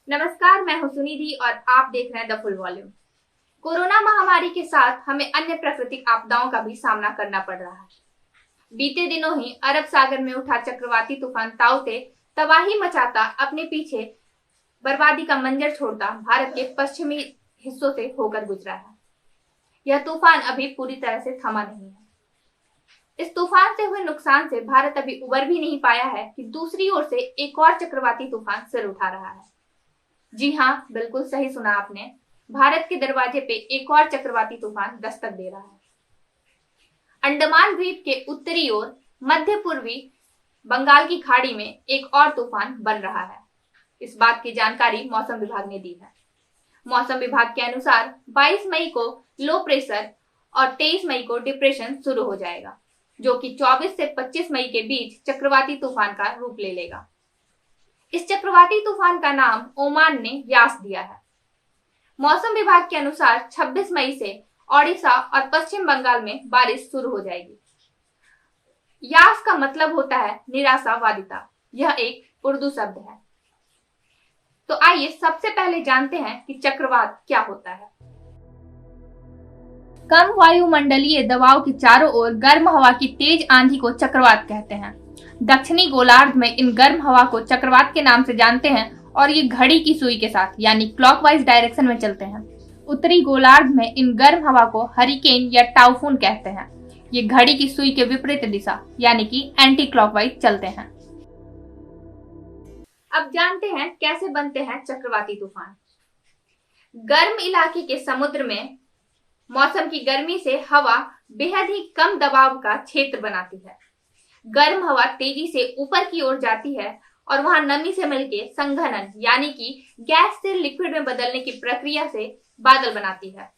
नमस्कार, मैं हूं सुनिधि और आप देख रहे हैं द फुल वॉल्यूम। कोरोना महामारी के साथ हमें अन्य प्राकृतिक आपदाओं का भी सामना करना पड़ रहा है। बीते दिनों ही अरब सागर में उठा चक्रवाती तूफान ताउते तबाही मचाता अपने पीछे बर्बादी का मंजर छोड़ता भारत के पश्चिमी हिस्सों से होकर गुजरा है। यह तूफान अभी पूरी तरह से थमा नहीं है। इस तूफान से हुए नुकसान से भारत अभी उबर भी नहीं पाया है कि दूसरी ओर से एक और चक्रवाती तूफान सिर उठा रहा है। जी हाँ, बिल्कुल सही सुना आपने। भारत के दरवाजे पे एक और चक्रवाती तूफान दस्तक दे रहा है। अंडमान द्वीप के उत्तरी ओर मध्य पूर्वी बंगाल की खाड़ी में एक और तूफान बन रहा है। इस बात की जानकारी मौसम विभाग ने दी है। मौसम विभाग के अनुसार 22 मई को लो प्रेशर और 23 मई को डिप्रेशन शुरू हो जाएगा, जो कि 24 से 25 मई के बीच चक्रवाती तूफान का रूप ले लेगा। इस चक्रवाती तूफान का नाम ओमान ने यास दिया है। मौसम विभाग के अनुसार 26 मई से ओडिशा और पश्चिम बंगाल में बारिश शुरू हो जाएगी। यास का मतलब होता है निराशावादिता। यह एक उर्दू शब्द है। तो आइए सबसे पहले जानते हैं कि चक्रवात क्या होता है। कम वायुमंडलीय दबाव के चारों ओर गर्म हवा की तेज आंधी को चक्रवात कहते हैं। दक्षिणी गोलार्ध में इन गर्म हवा को चक्रवात के नाम से जानते हैं और ये घड़ी की सुई के साथ यानी क्लॉकवाइज डायरेक्शन में चलते हैं। उत्तरी गोलार्ध में इन गर्म हवा को हरिकेन या टाउफून कहते हैं। ये घड़ी की सुई के विपरीत दिशा यानी कि एंटी क्लॉकवाइज चलते हैं। अब जानते हैं कैसे बनते हैं चक्रवाती तूफान। गर्म इलाके के समुद्र में मौसम की गर्मी से हवा बेहद ही कम दबाव का क्षेत्र बनाती है। गर्म हवा तेजी से ऊपर की ओर जाती है और वहां नमी से मिलकर संघनन यानी कि गैस से लिक्विड में बदलने की प्रक्रिया से बादल बनाती है।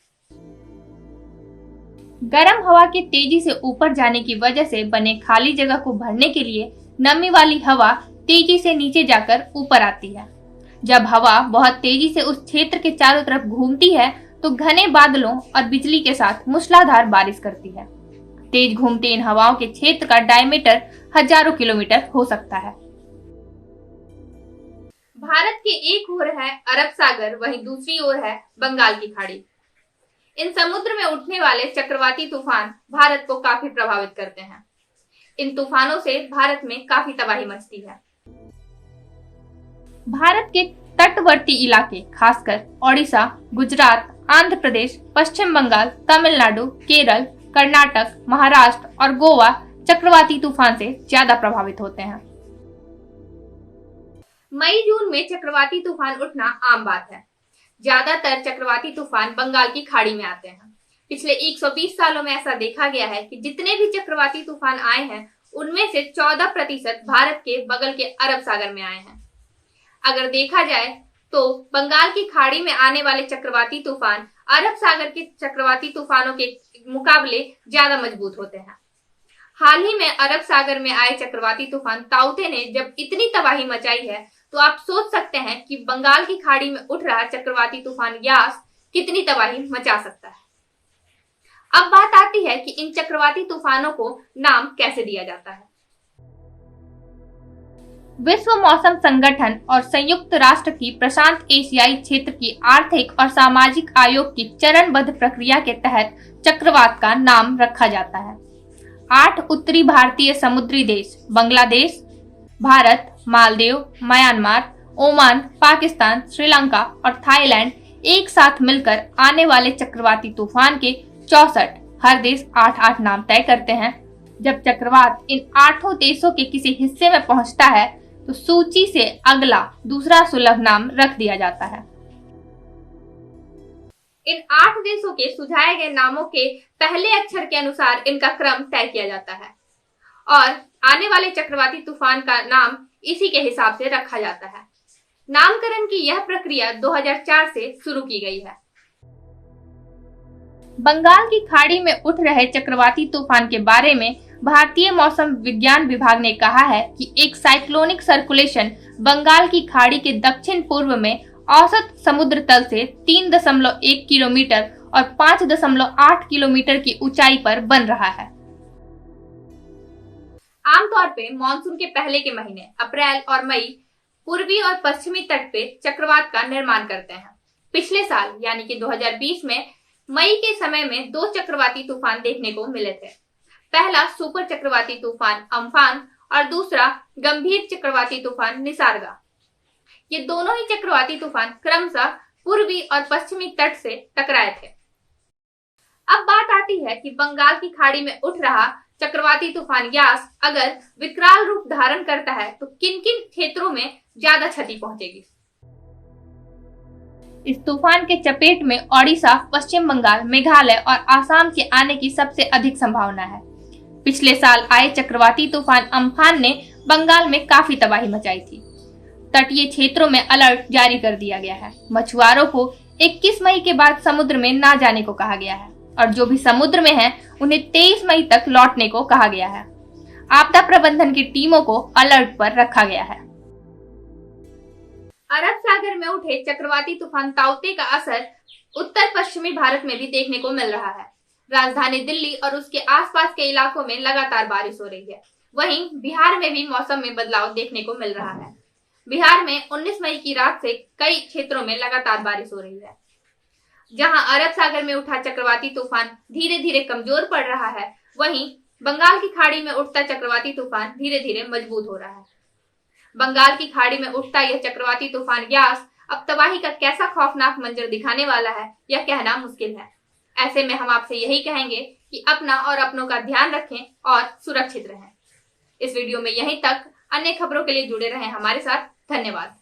गर्म हवा के तेजी से ऊपर जाने की वजह से बने खाली जगह को भरने के लिए नमी वाली हवा तेजी से नीचे जाकर ऊपर आती है। जब हवा बहुत तेजी से उस क्षेत्र के चारों तरफ घूमती है तो घने बादलों और बिजली के साथ मूसलाधार बारिश करती है। तेज घूमते इन हवाओं के क्षेत्र का डायमीटर हजारों किलोमीटर हो सकता है। भारत के एक ओर है अरब सागर, वहीं दूसरी ओर है बंगाल की खाड़ी। इन समुद्र में उठने वाले चक्रवाती तूफान भारत को काफी प्रभावित करते हैं। इन तूफानों से भारत में काफी तबाही मचती है। भारत के तटवर्ती इलाके खासकर ओडिशा, गुजरात, आंध्र प्रदेश, पश्चिम बंगाल, तमिलनाडु, केरल, कर्नाटक, महाराष्ट्र और गोवा चक्रवाती तूफान से ज्यादा प्रभावित होते हैं। मई जून में चक्रवाती तूफान उठना आम बात है। ज्यादातर चक्रवाती तूफान बंगाल की खाड़ी में आते हैं। पिछले 120 सालों में ऐसा देखा गया है कि जितने भी चक्रवाती तूफान आए हैं उनमें से 14% भारत के बगल के अरब सागर में आए हैं। अगर देखा जाए तो बंगाल की खाड़ी में आने वाले चक्रवाती तूफान अरब सागर के चक्रवाती तूफानों के मुकाबले ज्यादा मजबूत होते हैं। हाल ही में अरब सागर में आए चक्रवाती तूफान ताउते ने जब इतनी तबाही मचाई है तो आप सोच सकते हैं कि बंगाल की खाड़ी में उठ रहा चक्रवाती तूफान यास कितनी तबाही मचा सकता है। अब बात आती है कि इन चक्रवाती तूफानों को नाम कैसे दिया जाता है। विश्व मौसम संगठन और संयुक्त राष्ट्र की प्रशांत एशियाई क्षेत्र की आर्थिक और सामाजिक आयोग की चरणबद्ध प्रक्रिया के तहत चक्रवात का नाम रखा जाता है। 8 उत्तरी भारतीय समुद्री देश बांग्लादेश, भारत, मालदीव, म्यांमार, ओमान, पाकिस्तान, श्रीलंका और थाईलैंड एक साथ मिलकर आने वाले चक्रवाती तूफान के 64 हर देश 8-8 नाम तय करते हैं। जब चक्रवात इन 8 देशों के किसी हिस्से में पहुंचता है तो सूची से अगला दूसरा सुलभ नाम रख दिया जाता है। इन 8 देशों के सुझाए गए नामों के पहले अक्षर के अनुसार इनका क्रम तय किया जाता है और आने वाले चक्रवाती तूफान का नाम इसी के हिसाब से रखा जाता है। नामकरण की यह प्रक्रिया 2004 से शुरू की गई है। बंगाल की खाड़ी में उठ रहे चक्रवाती तूफान के बारे में भारतीय मौसम विज्ञान विभाग ने कहा है कि एक साइक्लोनिक सर्कुलेशन बंगाल की खाड़ी के दक्षिण पूर्व में औसत समुद्र तल से 3.1 किलोमीटर और 5.8 किलोमीटर की ऊंचाई पर बन रहा है। आमतौर पे मानसून के पहले के महीने अप्रैल और मई पूर्वी और पश्चिमी तट पे चक्रवात का निर्माण करते हैं। पिछले साल यानी कि 2020 में मई के समय में 2 चक्रवाती तूफान देखने को मिले थे। पहला सुपर चक्रवाती तूफान अम्फान और दूसरा गंभीर चक्रवाती तूफान निसर्गा। ये दोनों ही चक्रवाती तूफान क्रमशः पूर्वी और पश्चिमी तट से टकराए थे। अब बात आती है कि बंगाल की खाड़ी में उठ रहा चक्रवाती तूफान यास अगर विकराल रूप धारण करता है तो किन किन क्षेत्रों में ज्यादा क्षति पहुंचेगी। इस तूफान के चपेट में ओडिशा, पश्चिम बंगाल, मेघालय और आसाम के आने की सबसे अधिक संभावना है। पिछले साल आए चक्रवाती तूफान अम्फान ने बंगाल में काफी तबाही मचाई थी। तटीय क्षेत्रों में अलर्ट जारी कर दिया गया है। मछुआरों को 21 मई के बाद समुद्र में ना जाने को कहा गया है और जो भी समुद्र में हैं, उन्हें 23 मई तक लौटने को कहा गया है। आपदा प्रबंधन की टीमों को अलर्ट पर रखा गया है। अरब सागर में उठे चक्रवाती तूफान ताउते का असर उत्तर पश्चिमी भारत में भी देखने को मिल रहा है। राजधानी दिल्ली और उसके आसपास के इलाकों में लगातार बारिश हो रही है। वहीं बिहार में भी मौसम में बदलाव देखने को मिल रहा है। बिहार में 19 मई की रात से कई क्षेत्रों में लगातार बारिश हो रही है। जहां अरब सागर में उठा चक्रवाती तूफान धीरे धीरे कमजोर पड़ रहा है, वहीं बंगाल की खाड़ी में उठता चक्रवाती तूफान धीरे धीरे मजबूत हो रहा है। बंगाल की खाड़ी में उठता यह चक्रवाती तूफान यास अब तबाही का कैसा खौफनाक मंजर दिखाने वाला है, यह कहना मुश्किल है। ऐसे में हम आपसे यही कहेंगे कि अपना और अपनों का ध्यान रखें और सुरक्षित रहें। इस वीडियो में यहीं तक। अन्य खबरों के लिए जुड़े रहें हमारे साथ। धन्यवाद।